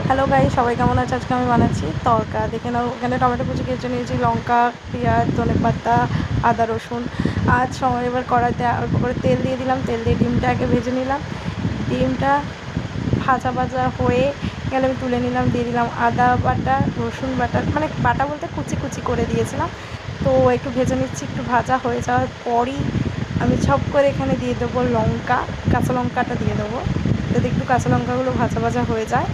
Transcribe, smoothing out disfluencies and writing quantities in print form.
Hello guys, সবাই কেমন আছে? আজকে আমি বানাচ্ছি তড়কা। দেখে নাও, ওখানে টমেটো কুচি কেটে নিয়েছি, লঙ্কা, পেঁয়াজ, ধনেপাতা, আদা, রসুন। আজ সময় এবার কড়াইতে অল্প করে তেল দিয়ে দিলাম। তেল দিয়ে ডিমটা আগে ভেজে নিলাম। ডিমটা ভাজা ভাজা হয়ে গেলে আমি তুলে নিলাম। দিয়ে দিলাম আদা বাটা, রসুন বাটা, মানে বাটা বলতে কুচি কুচি করে দিয়েছিলাম। তো একটু ভেজে নিচ্ছি। একটু ভাজা হয়ে যাওয়ার পরই আমি ছপ করে এখানে দিয়ে দেবো লঙ্কা, কাঁচা লঙ্কাটা দিয়ে দেবো, যাতে একটু কাঁচা লঙ্কাগুলো ভাজা ভাজা হয়ে যায়।